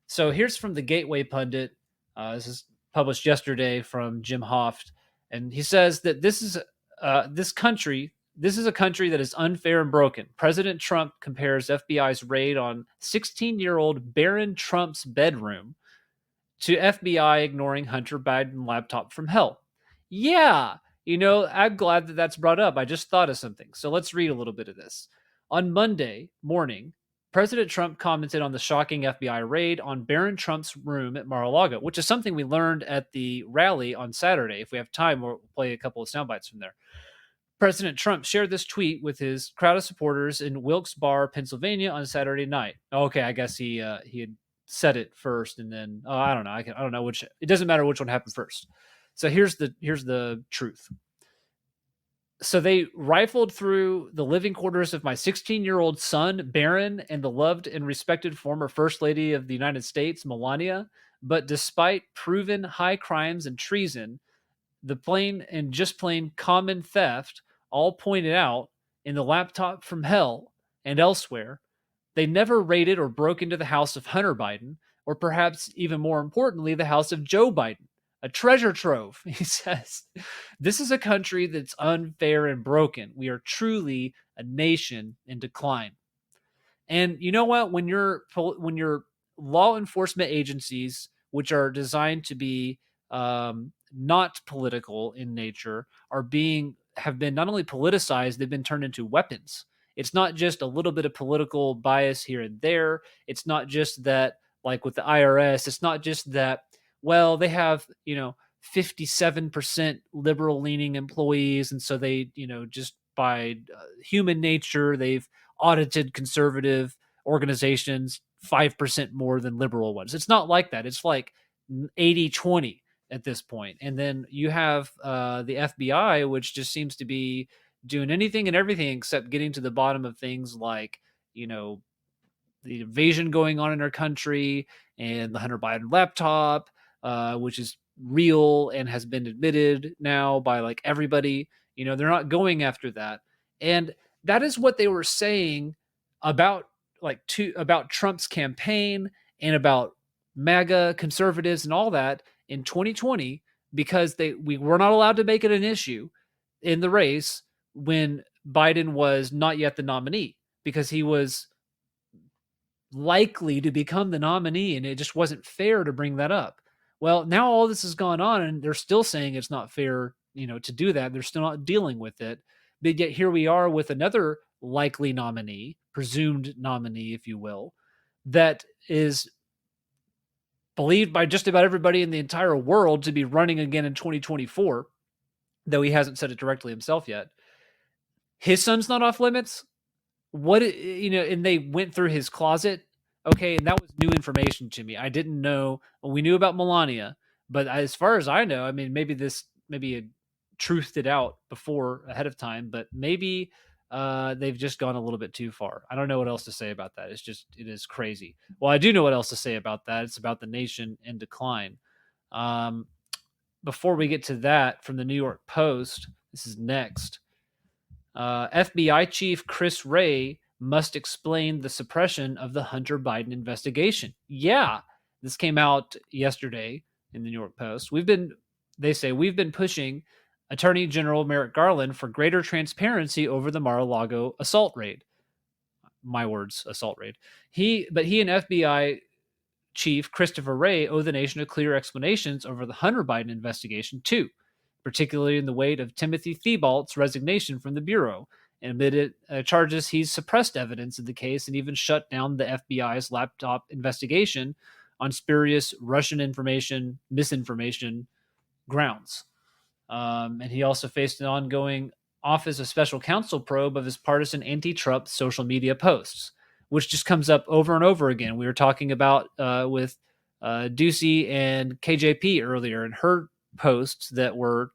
So here's from the Gateway Pundit. This is published yesterday from Jim Hoft. And he says that this is a country that is unfair and broken. President Trump compares FBI's raid on 16-year-old Barron Trump's bedroom to FBI ignoring Hunter Biden laptop from hell. Yeah, I'm glad that that's brought up. I just thought of something. So let's read a little bit of this. On Monday morning, President Trump commented on the shocking FBI raid on Barron Trump's room at Mar-a-Lago, which is something we learned at the rally on Saturday. If we have time, we'll play a couple of sound bites from there. President Trump shared this tweet with his crowd of supporters in Wilkes-Barre, Pennsylvania on Saturday night. Okay, I guess he had said it first, and then I don't know. I don't know which. It doesn't matter which one happened first. So here's the truth. So they rifled through the living quarters of my 16-year-old son, Barron, and the loved and respected former First Lady of the United States, Melania. But despite proven high crimes and treason, the plain common theft, all pointed out in the laptop from hell and elsewhere, they never raided or broke into the house of Hunter Biden, or perhaps even more importantly, the house of Joe Biden. A treasure trove, he says. This is a country that's unfair and broken. We are truly a nation in decline. And you know what? When your law enforcement agencies, which are designed to be not political in nature, have been not only politicized, they've been turned into weapons. It's not just a little bit of political bias here and there. It's not just that, like with the IRS, it's not just that, well, they have, 57% liberal leaning employees. And so they, just by human nature, they've audited conservative organizations 5% more than liberal ones. It's not like that. It's like 80-20 at this point. And then you have the FBI, which just seems to be doing anything and everything except getting to the bottom of things like, the invasion going on in our country and the Hunter Biden laptop, which is real and has been admitted now by like everybody. They're not going after that. And that is what they were saying about about Trump's campaign and about MAGA conservatives and all that in 2020, because we were not allowed to make it an issue in the race when Biden was not yet the nominee, because he was likely to become the nominee, and it just wasn't fair to bring that up. Well, now all this has gone on, and they're still saying it's not fair, to do that. They're still not dealing with it. But yet here we are with another likely nominee, presumed nominee, if you will, that is believed by just about everybody in the entire world to be running again in 2024, though he hasn't said it directly himself yet. His son's not off limits. And they went through his closet. Okay, and that was new information to me. I didn't know. Well, we knew about Melania, but as far as I know, I mean, maybe it truthed it out before ahead of time, but maybe they've just gone a little bit too far. I don't know what else to say about that. It is crazy. Well, I do know what else to say about that. It's about the nation in decline. Before we get to that, from the New York Post, this is next. FBI Chief Chris Wray must explain the suppression of the Hunter Biden investigation. Yeah, this came out yesterday in the New York Post. They say we've been pushing Attorney General Merrick Garland for greater transparency over the Mar-a-Lago assault raid. My words, assault raid. He and FBI Chief Christopher Wray owe the nation a clear explanations over the Hunter Biden investigation too, particularly in the wake of Timothy Thibault's resignation from the Bureau, and admitted charges he's suppressed evidence of the case and even shut down the FBI's laptop investigation on spurious Russian misinformation grounds. And he also faced an ongoing Office of Special Counsel probe of his partisan anti-Trump social media posts, which just comes up over and over again. We were talking about with Ducey and KJP earlier in her posts that were,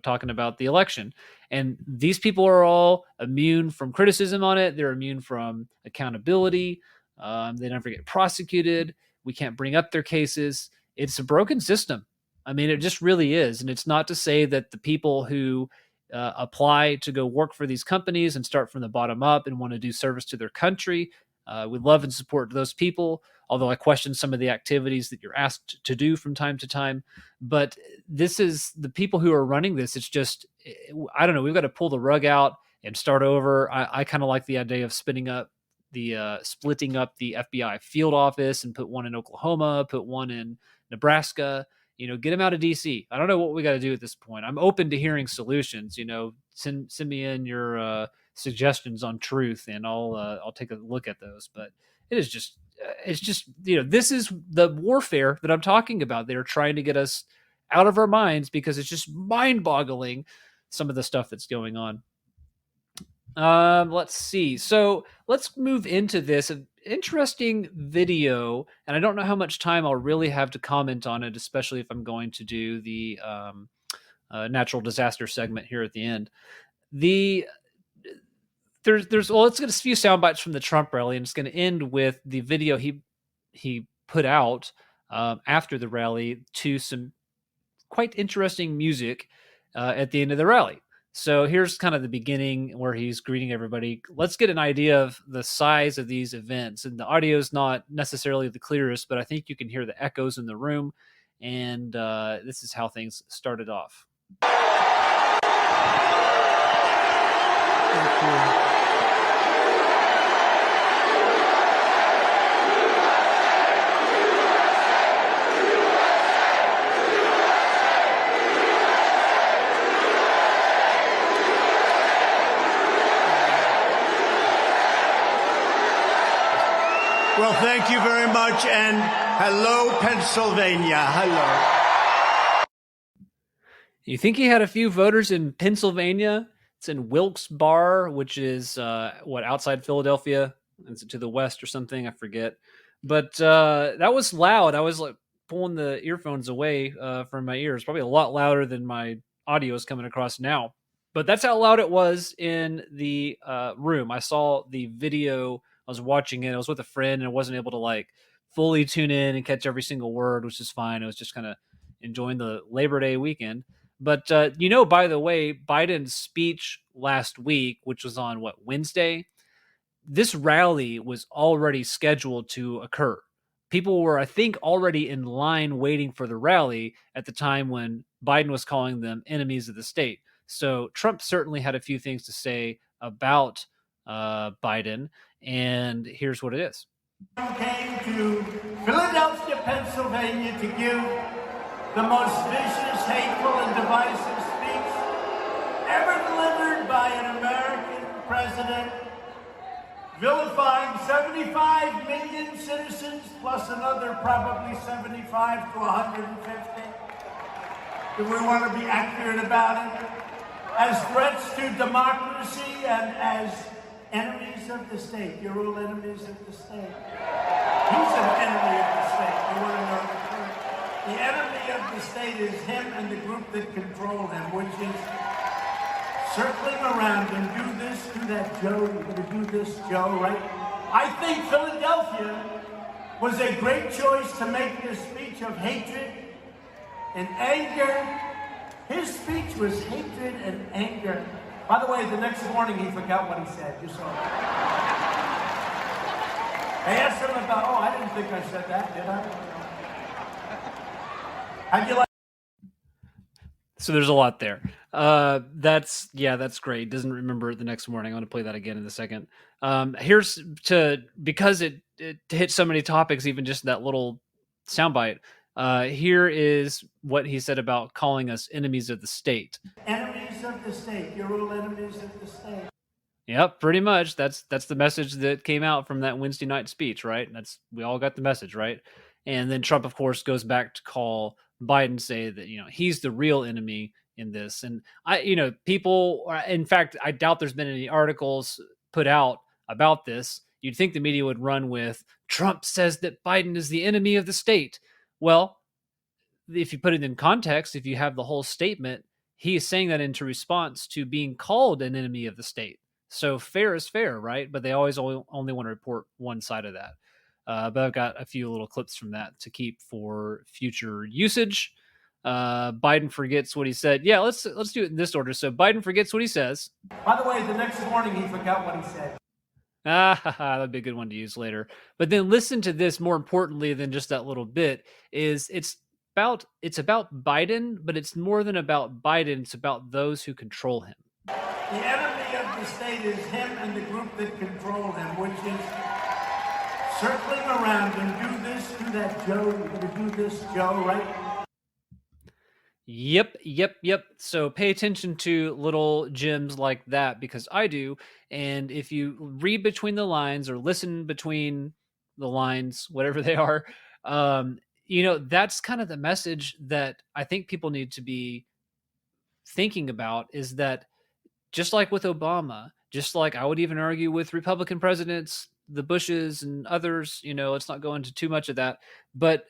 talking about the election. And these people are all immune from criticism on it. They're immune from accountability. They never get prosecuted. We can't bring up their cases. It's a broken system. I mean, it just really is. And it's not to say that the people who apply to go work for these companies and start from the bottom up and want to do service to their country, we love and support those people, although I question some of the activities that you're asked to do from time to time. But this is the people who are running this. It's just, I don't know, we've got to pull the rug out and start over. I kind of like the idea of splitting up the FBI field office and put one in Oklahoma, put one in Nebraska, get them out of DC. I don't know what we got to do at this point. I'm open to hearing solutions, send me in your suggestions on truth, and I'll take a look at those. But it's just this is the warfare that I'm talking about. They're trying to get us out of our minds because it's just mind-boggling, some of the stuff that's going on. Let's see. So let's move into this interesting video, and I don't know how much time I'll really have to comment on it, especially if I'm going to do the natural disaster segment here at the end. Let's get a few sound bites from the Trump rally, and it's going to end with the video he put out after the rally to some quite interesting music at the end of the rally. So here's kind of the beginning where he's greeting everybody. Let's get an idea of the size of these events. And the audio is not necessarily the clearest, but I think you can hear the echoes in the room. And this is how things started off. Well, thank you very much, and hello, Pennsylvania. Hello. You think he had a few voters in Pennsylvania? It's in Wilkes Barre, which is outside Philadelphia? Is it to the west or something? I forget. But that was loud. I was like pulling the earphones away from my ears. Probably a lot louder than my audio is coming across now. But that's how loud it was in the room. I saw the video. I was watching it. I was with a friend and I wasn't able to like fully tune in and catch every single word, which is fine. I was just kind of enjoying the Labor Day weekend. But, by the way, Biden's speech last week, which was on Wednesday, this rally was already scheduled to occur. People were, I think, already in line waiting for the rally at the time when Biden was calling them enemies of the state. So Trump certainly had a few things to say about Biden. And here's what it is. I came to Philadelphia, Pennsylvania to give the most vicious, hateful, and divisive speech ever delivered by an American president, vilifying 75 million citizens plus another probably 75 to 150, if we want to be accurate about it, as threats to democracy and as enemies of the state. You're all enemies of the state. Who's an enemy of the state? You want to know the truth? The enemy of the state is him and the group that control him, which is circling around and do this, do that, Joe. You're going to do this, Joe, right? I think Philadelphia was a great choice to make this speech of hatred and anger. His speech was hatred and anger. By the way, the next morning he forgot what he said. You saw that. I asked him about, I didn't think I said that, did I? How'd you like? So there's a lot there. That's great. Doesn't remember it the next morning. I want to play that again in a second. Because it hit so many topics, even just that little soundbite. Here is what he said about calling us enemies of the state. Enemies of the state. You're all enemies of the state. Yep, pretty much. That's the message that came out from that Wednesday night speech, right? We all got the message, right? And then Trump, of course, goes back to call Biden, say that he's the real enemy in this. And people. In fact, I doubt there's been any articles put out about this. You'd think the media would run with Trump says that Biden is the enemy of the state. Well, if you put it in context, if you have the whole statement, he is saying that into response to being called an enemy of the state. So fair is fair, right? But they always only want to report one side of that. But I've got a few little clips from that to keep for future usage. Biden forgets what he said. Yeah, let's do it in this order. So Biden forgets what he says. By the way, the next morning he forgot what he said. That'd be a good one to use later. But then listen to this. More importantly than just that little bit is it's about Biden, but it's more than about Biden. It's about those who control him. The enemy of the state is him and the group that control him, which is circling around and do this, do that, Joe. You're going to do this, Joe, right? Yep. So pay attention to little gems like that because I do. And if you read between the lines or listen between the lines, whatever they are, that's kind of the message that I think people need to be thinking about is that just like with Obama, just like I would even argue with Republican presidents, the Bushes and others, let's not go into too much of that, but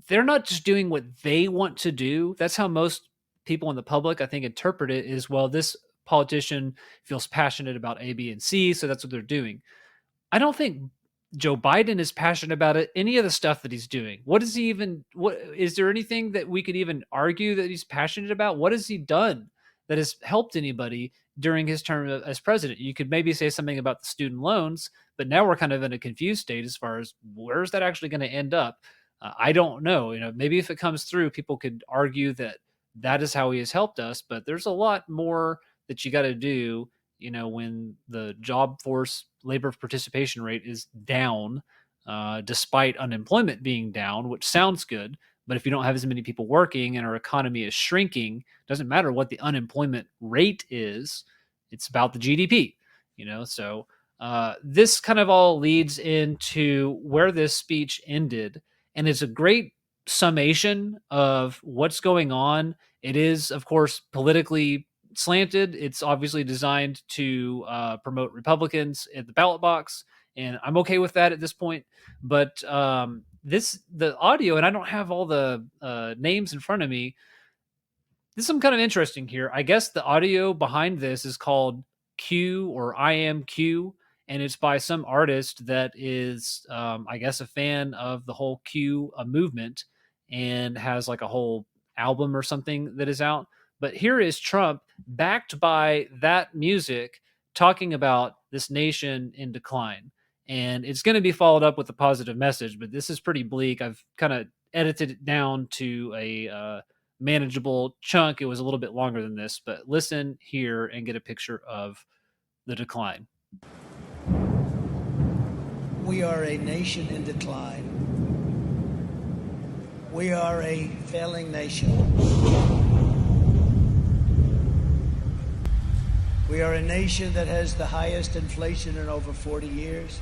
they're not just doing what they want to do. That's how most people in the public, I think, interpret it is, well, this politician feels passionate about A, B, and C, so that's what they're doing. I don't think Joe Biden is passionate about any of the stuff that he's doing. What is there anything that we could even argue that he's passionate about? What has he done that has helped anybody during his term as president? You could maybe say something about the student loans, but now we're kind of in a confused state as far as where is that actually going to end up? I don't know. Maybe if it comes through, people could argue that is how he has helped us, but there's a lot more that you got to do, when the job force labor participation rate is down, despite unemployment being down, which sounds good. But if you don't have as many people working and our economy is shrinking, doesn't matter what the unemployment rate is. It's about the GDP, So This kind of all leads into where this speech ended, and it's a great summation of what's going on. It is, of course, politically slanted. It's obviously designed to promote Republicans at the ballot box, and I'm okay with that at this point. But the audio, and I don't have all the names in front of me. This is some kind of interesting here. I guess the audio behind this is called Q or I Am Q, and it's by some artist that is, I guess, a fan of the whole Q movement and has like a whole album or something that is out. But here is Trump backed by that music talking about this nation in decline. And it's going to be followed up with a positive message, but this is pretty bleak. I've kind of edited it down to a manageable chunk. It was a little bit longer than this, but listen here and get a picture of the decline. We are a nation in decline. We are a failing nation. We are a nation that has the highest inflation in over 40 years,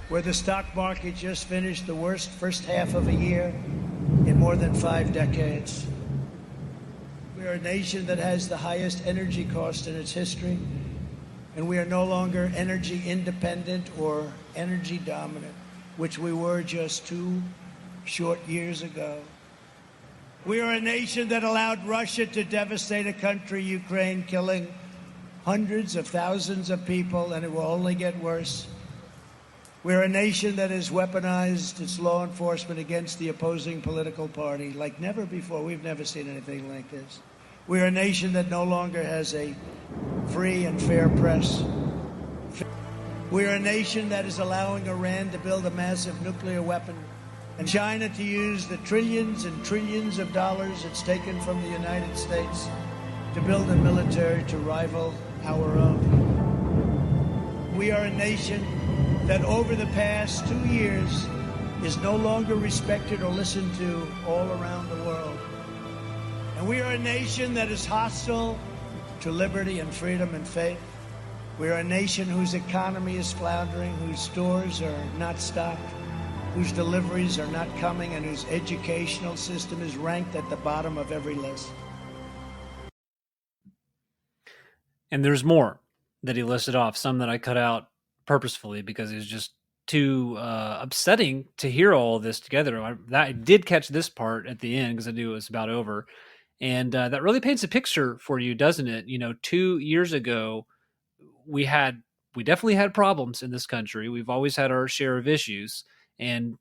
where the stock market just finished the worst first half of a year in more than 5 decades. We are a nation that has the highest energy cost in its history, and we are no longer energy independent or energy dominant, which we were just 2 short years ago. We are a nation that allowed Russia to devastate a country, Ukraine, killing hundreds of thousands of people, and it will only get worse. We're a nation that has weaponized its law enforcement against the opposing political party like never before. We've never seen anything like this. We're a nation that no longer has a free and fair press. We're a nation that is allowing Iran to build a massive nuclear weapon and China to use the trillions and trillions of dollars it's taken from the United States to build a military to rival our own. We are a nation that over the past 2 years is no longer respected or listened to all around the world. And we are a nation that is hostile to liberty and freedom and faith. We are a nation whose economy is floundering, whose stores are not stocked, whose deliveries are not coming, and whose educational system is ranked at the bottom of every list. And there's more that he listed off, some that I cut out purposefully because it was just too upsetting to hear all of this together. I did catch this part at the end because I knew it was about over. And that really paints a picture for you, doesn't it? 2 years ago, we definitely had problems in this country. We've always had our share of issues. And,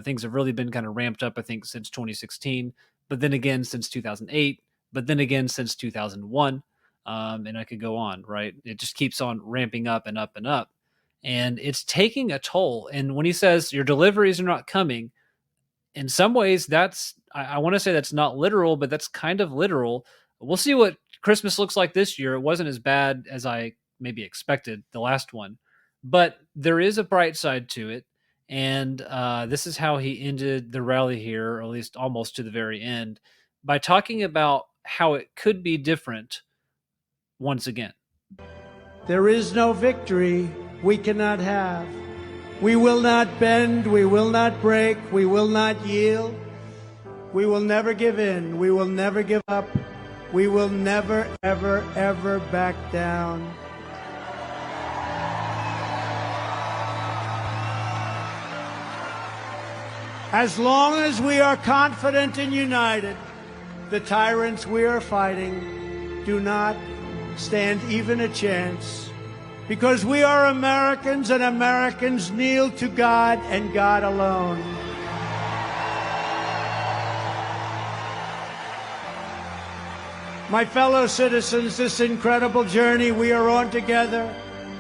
things have really been kind of ramped up, I think, since 2016, but then again since 2008, but then again since 2001. And I could go on, right? It just keeps on ramping up and up and up. And it's taking a toll. And when he says your deliveries are not coming, in some ways I want to say that's not literal, but that's kind of literal. We'll see what Christmas looks like this year. It wasn't as bad as I maybe expected, the last one, but there is a bright side to it. And this is how he ended the rally here, or at least almost to the very end, by talking about how it could be different once again. There is no victory we cannot have. We will not bend, we will not break, we will not yield. We will never give in, we will never give up. We will never, ever, ever back down. As long as we are confident and united, the tyrants we are fighting do not stand even a chance, because we are Americans, and Americans kneel to God and God alone. My fellow citizens, this incredible journey we are on together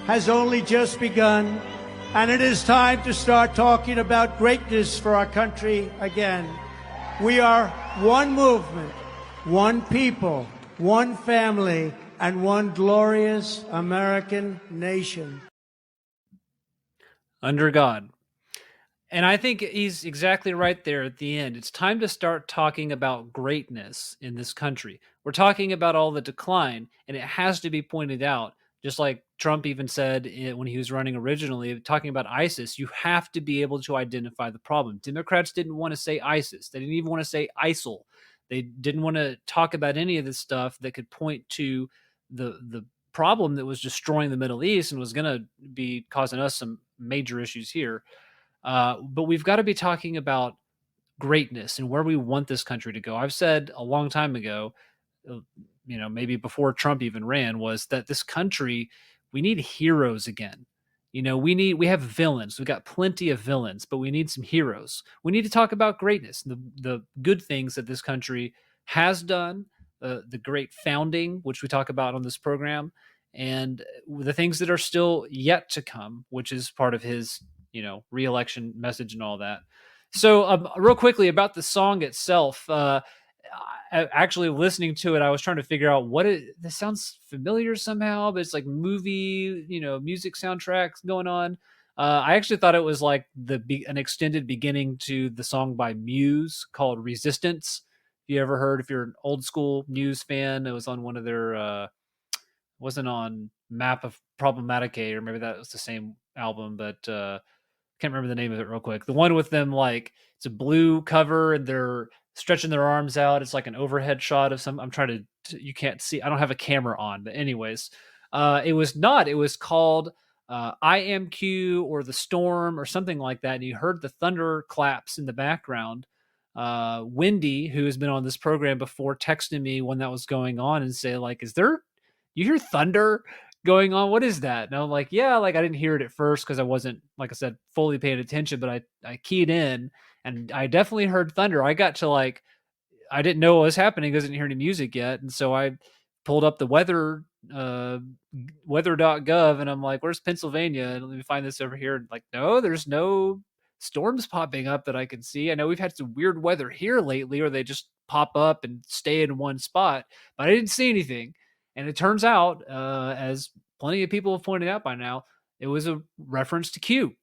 has only just begun. And it is time to start talking about greatness for our country again. We are one movement, one people, one family, and one glorious American nation. Under God. And I think he's exactly right there at the end. It's time to start talking about greatness in this country. We're talking about all the decline, and it has to be pointed out Just like Trump even said when he was running originally, talking about ISIS, you have to be able to identify the problem. Democrats didn't want to say ISIS. They didn't even want to say ISIL. They didn't want to talk about any of this stuff that could point to the problem that was destroying the Middle East and was going to be causing us some major issues here. But we've got to be talking about greatness and where we want this country to go. I've said a long time ago, maybe before Trump even ran, was that this country, we need heroes again. We have villains. We've got plenty of villains, but we need some heroes. We need to talk about greatness, the good things that this country has done, the great founding, which we talk about on this program, and the things that are still yet to come, which is part of his, re-election message and all that. So real quickly about the song itself, actually listening to it, I was trying to figure out this sounds familiar somehow, but it's like movie, music soundtracks going on. I actually thought it was like an extended beginning to the song by Muse called Resistance. If you're an old school Muse fan, it was on one of their, wasn't on Map of Problematicae, or maybe that was the same album, but can't remember the name of it real quick. The one with them, like, it's a blue cover and they're stretching their arms out. It's like an overhead shot of some. I'm trying to you can't see. I don't have a camera on, but anyways, it was called I Am Q or The Storm or something like that. And you heard the thunder claps in the background. Wendy, who has been on this program before, texted me when that was going on and say, like, you hear thunder going on? What is that? And I'm like, yeah, like I didn't hear it at first because I wasn't, like I said, fully paying attention, but I keyed in and I definitely heard thunder. I got to I didn't know what was happening because I didn't hear any music yet. And so I pulled up the weather, weather.gov, and I'm like, where's Pennsylvania? And let me find this over here. And like, no, there's no storms popping up that I can see. I know we've had some weird weather here lately, or they just pop up and stay in one spot, but I didn't see anything. And it turns out, as plenty of people have pointed out by now, it was a reference to Q.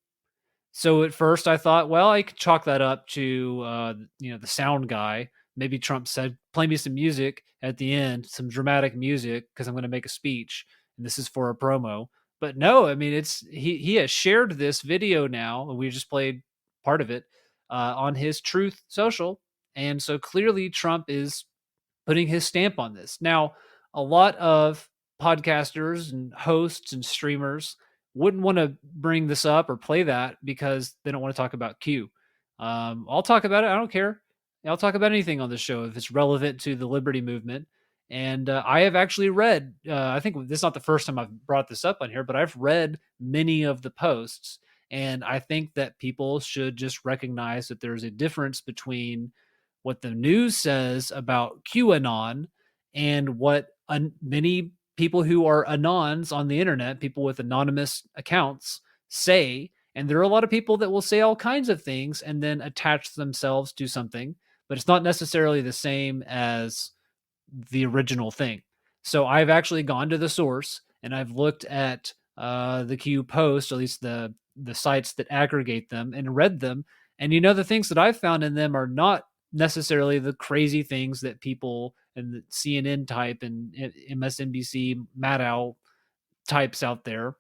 So at first I thought, well, I could chalk that up to, the sound guy. Maybe Trump said, play me some music at the end, some dramatic music, because I'm going to make a speech, and this is for a promo. But no, I mean, he has shared this video now, and we just played part of it on his Truth Social. And so clearly Trump is putting his stamp on this. Now, a lot of podcasters and hosts and streamers wouldn't want to bring this up or play that because they don't want to talk about Q. I'll talk about it. I don't care. I'll talk about anything on the show if it's relevant to the liberty movement. And I have actually read, I think this is not the first time I've brought this up on here, but I've read many of the posts. And I think that people should just recognize that there's a difference between what the news says about QAnon and what many people who are anons on the internet, people with anonymous accounts, say. And there are a lot of people that will say all kinds of things and then attach themselves to something, but it's not necessarily the same as the original thing. So I've actually gone to the source and I've looked at the Q posts, at least the sites that aggregate them, and read them. And the things that I've found in them are not necessarily the crazy things that people and the CNN type and MSNBC Maddow types out there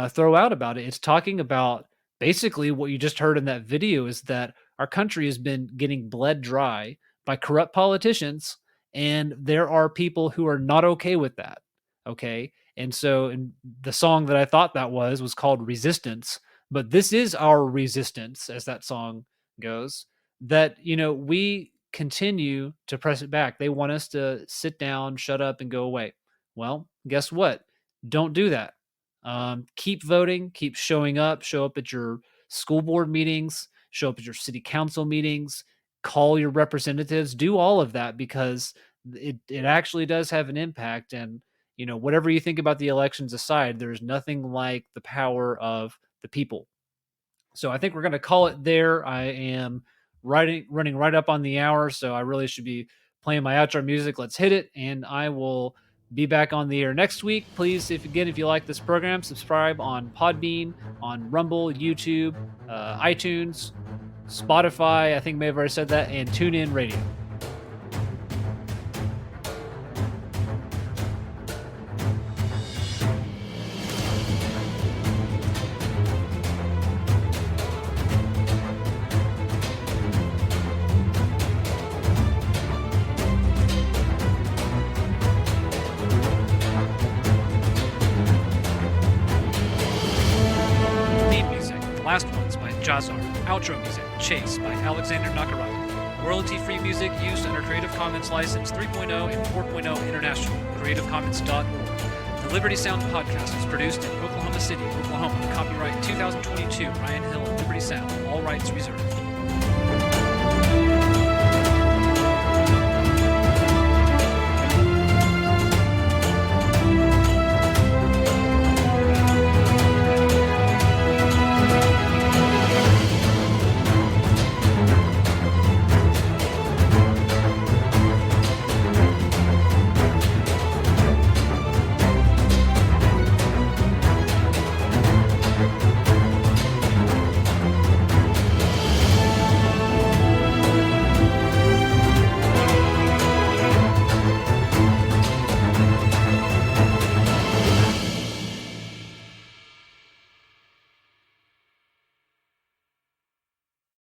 throw out about it. It's talking about basically what you just heard in that video, is that our country has been getting bled dry by corrupt politicians, and there are people who are not okay with that. Okay. And so the song that I thought that was called Resistance, but this is our resistance, as that song goes, that, we continue to press it back. They want us to sit down, shut up, and go away. Well, guess what? Don't do that. Keep voting, keep showing up, show up at your school board meetings, show up at your city council meetings, call your representatives, do all of that, because it actually does have an impact. And, whatever you think about the elections aside, there's nothing like the power of the people. So I think we're going to call it there. I am running right up on the hour, so I really should be playing my outro music. Let's hit it, and I will be back on the air next week. Please, if you like this program, subscribe on Podbean, on Rumble, YouTube, iTunes, Spotify, I think may have already said that, and TuneIn Radio. Last Ones by Jazar. Outro music, Chase by Alexander Nakarada. Royalty-free music used under Creative Commons License 3.0 and 4.0 International, creativecommons.org. The Liberty Sound podcast is produced in Oklahoma City, Oklahoma. Copyright 2022, Ryan Hill and Liberty Sound. All rights reserved.